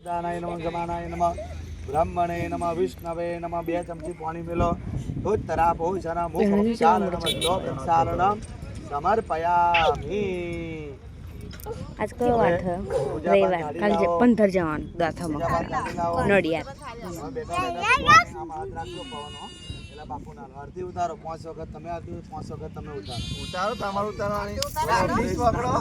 दानाय नमः जमानाय नमः ब्रह्मणे नमः विष्णवे नमः 2 चमची पानी मिलो उत्तरा भोजन मुखक्षालनम लोकक्षालनम समर्पयामि। आज कयो वार रविवार काल 15 जवान दाथाમાં નડિયાદ बापूना आरती उतारो 5 वखत तमे आरती 5 वखत तमे उतारो तमारू उतारवानी प्लीज पकड़ो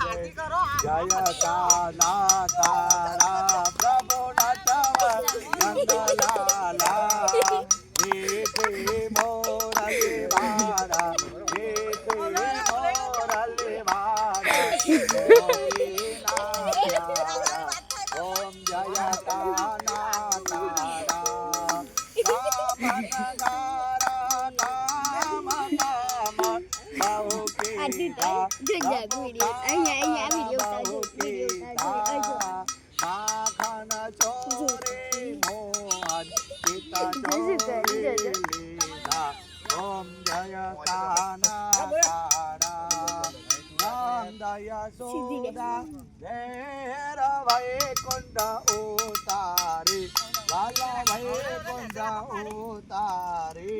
आरती करो जय काला तारा प्रभु नाचवा नंदलाला हे मोरले वारा हे मोरले वारा ओम जय काला ओम जय काना दया सोदा जय वैकुंठ उतारी वाला वैकुंठ उतारी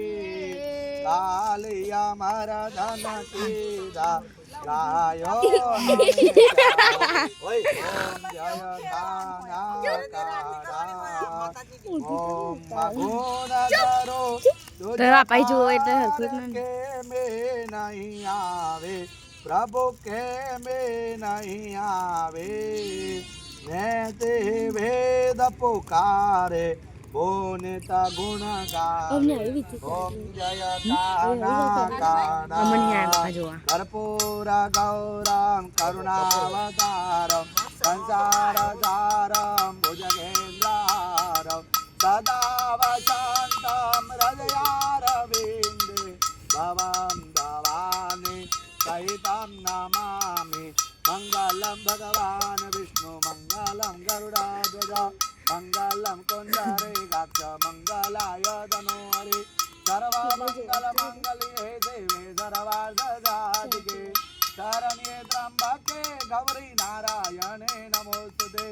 कालिया मरदन सीधा गायो ओम जय काना ओम मगुण करो तेरा पाई जो એટલે હરકત के में नहीं आवे प्रभु के में नहीं आवे मैं ते वेद पुकारे बोनेता गुण गावे ओम जय काना काना कर्पूर गौरम करुणावतारम संसारसारम भुजगेन्द्रारम सदा वसंतम हृदयारविन्दे भवं भवानी सहितं नमामि मंगलम भगवान विष्णु मंगलम गरुडाध्वज मंगलम कुंडरीकाक्ष मंगलाय तनोहरि सर्वमंगल मंगल्ये शिवे सर्वार्थसाधिके शरण्ये त्र्यंबके गौरी नारायणे नमोस्तुते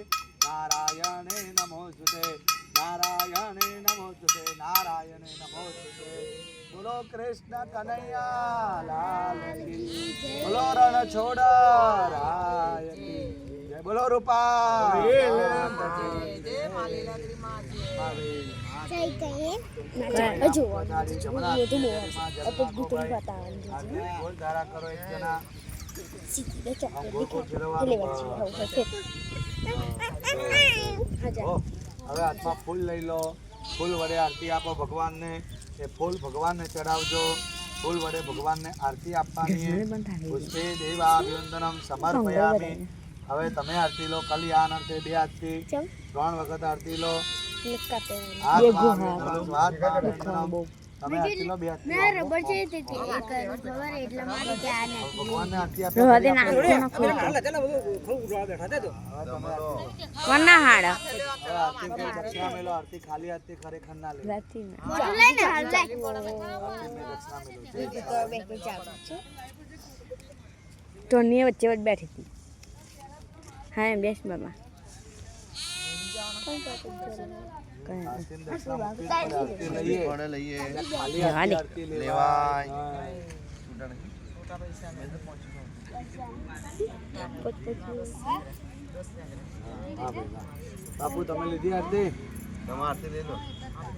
नारायणे नमोस्तुते नारायणे नमोस्तुते नारायणे नमोस्तुते। बोलो कृष्ण कन्हैया लाल की बोलो रण छोड़ा राय की जय बोलो रूपा जय मालीलाद्री मां जय कहे जो तो बोल धारा करो एक जना सीधे હવે હાથમાં ફૂલ લઈ લો ફૂલ વડે આરતી આપો ભગવાનને એ ફૂલ ભગવાનને ચડાવજો ફૂલ વડે ભગવાનને આરતી આપવાની પુષ્પે દેવાભિવંદનમ સમર્પયામિ। હવે તમે આરતી લો કલ્યાણ અર્થે 2 હાથથી 3 વખત આરતી લો તમે આરતી લો 2 હાથથી મે રબર છે તે ખબર એટલા મારી ધ્યાન ભગવાનને આરતી આપો ચાલો બધું ખરું ઉડવા બેઠા દે તો કોના હાડ આરતી કે દક્ષિણા મેલો આરતી ખાલી હાથથી ખરેખર ના લે રાતી લઈને હાલ લે ટોની વચ્ચે વચ્ચે બેઠી હતી હા બેસ બાબા बापू तमे लीधी आरती તમે આરતી લઈ લો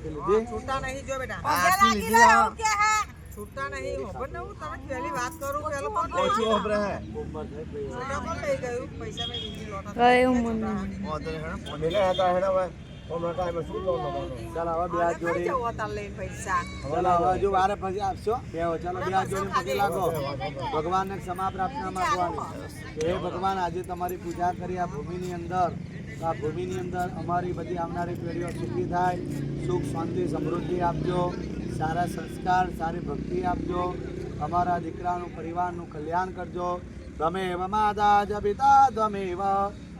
लीधी છૂટા નહીં જો બેટા આરતી લીધી આ છૂટા નહીં ખબર ને હું તમે પહેલી વાત કરું પેલો કોણ ઓછી ઓબરે હે છૂટા કોણ લઈ ગયું પૈસા મેં દીધી લોટા કયો મન ઓ તો હે મેલે હતા હે ભાઈ ઓમરા ટાઈમે શું લો નો ચાલ આવા બે હાથ જોડી જવો તાર લઈને પૈસા ચાલ આવા જો વારે પછી આપશો બે ચાલો બે હાથ જોડીને પગે લાગો ભગવાનને ક્ષમા પ્રાર્થના માંગવાની હે ભગવાન આજે તમારી પૂજા કરી આ ભૂમિની અંદર અમારી બધી આવનારી પેઢીઓ સુખી થાય સુખ શાંતિ સમૃદ્ધિ આપજો સારા સંસ્કાર સારી ભક્તિ આપજો અમારા દીકરાનું પરિવારનું કલ્યાણ કરજો ત્વમેવ માતા જ પિતા ત્વમેવ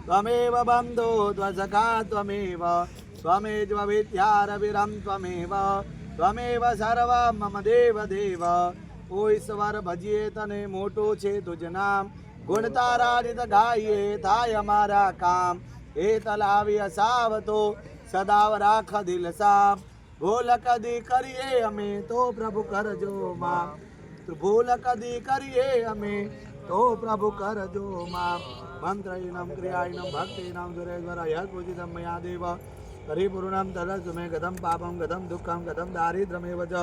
त्वमेव बन्धो त्वसखा त्वमेव त्वमेव विद्यारविरं त्वमेव त्वमेव सर्वं मम देव देव ओ ईश्वर भजिए तने मोटो छे तुझ नाम गुण तारा नित गाइए थाय हमारा काम એ તલાવી સાવતો સદાવ રાખ દિલ સાફ ભૂલ કદી કરીએ અમે તો પ્રભુ કરજો માફ ભૂલ કદી કરીએ અમે તો પ્રભુ કરજો માફ મંત્રહીનમ ક્રિયાહીનમ ભક્તિનામ સુરેશ્વર યદ પૂજિતમ મયા દેવ હરિપૂર્ણમ તદસ્મે ગતમ પાપમ ગતમ દુઃખમ ગતમ દારિદ્રમેવ ચ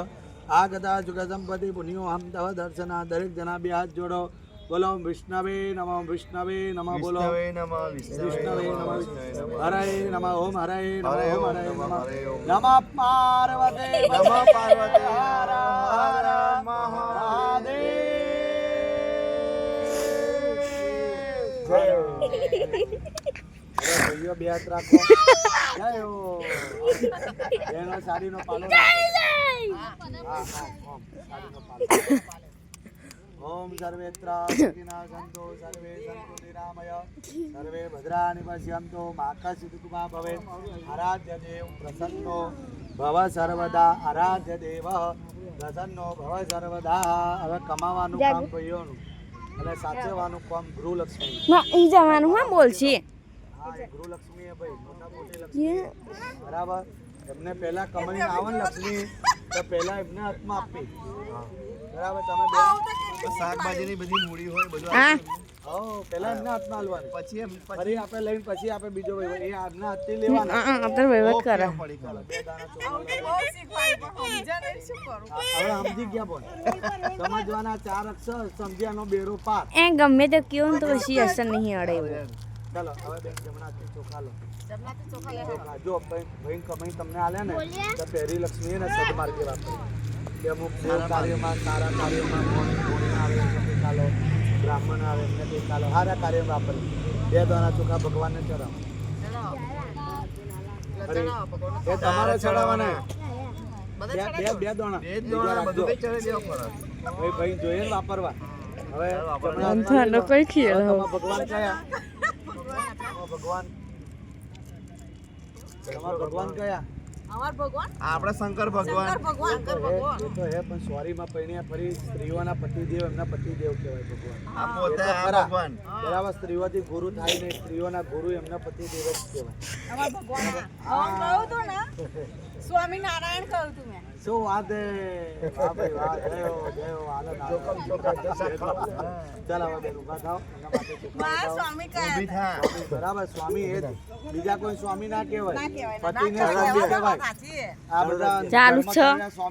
આ ગતા જુગ સંપત્તિ પુણ્યો હમ તવ દર્શના દરેક જણા બે હાથ જોડો બોલો વિષ્ણવે નમઃ બોલો વિષ્ણવે નમઃ હરે નમઃ ઓમ હરે નમઃ ઓમ હરે નમઃ નમઃ પાર્વતે નમઃ પાર્વતે હર હર મહાદેવ ભાઈઓ બે હાથ રાખો જય હો બેનો સાડીનો પાલો રાખો હા ઓમ સાડીનો પાલો ઓમ સર્વેત્ર સુખિનઃ સંતો સર્વે સંતુ નિરામય સર્વે ભદ્રાણિ પશ્યન્તો મા કશ્ચિત દુઃખમા ભવેत् આરાધ્ય દેવ પ્રસન્નો ભવ સર્વદા આરાધ્ય દેવ પ્રસન્નો ભવ સર્વદા હવે કમાવાનું કામ ભાઈઓનું અને સાચવવાનું કામ ગૃહલક્ષ્મી ના ઈ જવાનું હા બોલશે હા એ ગૃહલક્ષ્મી ભાઈ મોટા મોટી લક્ષ્મી બરાબર એમને પહેલા કમાઈને આવે ને લક્ષ્મી તો પહેલા એમને હાથમાં આપી બરાબર તમે બે શાકભાજીની બધી મૂડી હોય બધું હા હો પહેલા એમને હાથમાં આલવાનું પછી એમ ફરી આપણે લઈને પછી આપણે બીજો ભાઈ એ આજના હાથથી લેવાના આપણે વહીવટ કરે પડી ચાલો, બે દાણા ચોખા અમને બહુ શીખવાડ્યું પણ સમજ્યા નહીં, શું કરું? હવે સમજી ગયા બોલ સમજવાના 4 અક્ષર સમજ્યાનો બેરો પાર એ ગમે તે કયો ને તો પછી અસર નહીં અડે એવું ચાલો હવે બેન જમણા હાથથી ચોખા લો જમણાથી ચોખા લેવા. ચોખા જો ભાઈ કમાઈ તમને આલે ને તો પહેરી લક્ષ્મી ને સદમાર્ગે વાપરે કે અમુક દેવ કાર્યમાં સારા કાર્યમાં મોણી આવે એમને કાલો બ્રાહ્મણ આવે એમને કંઈ કાલો સારા કાર્યમાં વાપરે બે દાણા ચોખા ભગવાનને ચડાવો ચડાવો. અરે, ચડાવો ભગવાનને. એ તમારે ચડાવવાના બધા બે ચડાવી બે બે દોણા બે જ દોણા બધું કઈ ચડે દેવા પડે ભાઈ ભાઈ જોઈએ ને વાપરવા હવે જમણા અંધારો કઈ ખેલ હવે તમારા ભગવાન કયા તમારા ભગવાન તમારા ભગવાન કયા અમાર ભગવાન આપણે શંકર ભગવાન શંકર ભગવાન શંકર ભગવાન એ તો હે પણ સોરીમાં પૈણ્યા ફરી સ્ત્રીઓના પતિદેવ એમના પતિદેવ કહેવાય ભગવાન આ પોતે એ તો આ ખરા. ભગવાન બરાબર સ્ત્રીઓથી ગુરુ થાય નહીં સ્ત્રીઓના ગુરુ એમના પતિદેવ જ કહેવાય અમાર ભગવાન હું કહું તું ને સ્વામિનારાયણ કહું તું મેં શું વાત હે વાહ ભાઈ વાહ જય હો આનંદ ચાલ હવે બેન ઊભા થાઓ એના માટે ચોખા મારા ઉઠાવો. સ્વામી કયા ઊભી થા સ્વામી, બરાબર સ્વામી એ જ બીજા કોઈ સ્વામી ના ના કહેવાય કહેવાય પતિને ના સ્વામી કહેવાય કહેવાય સાચી છે. આ બધા ચાલુ ધર્મ છે. કર્યા સ્વામી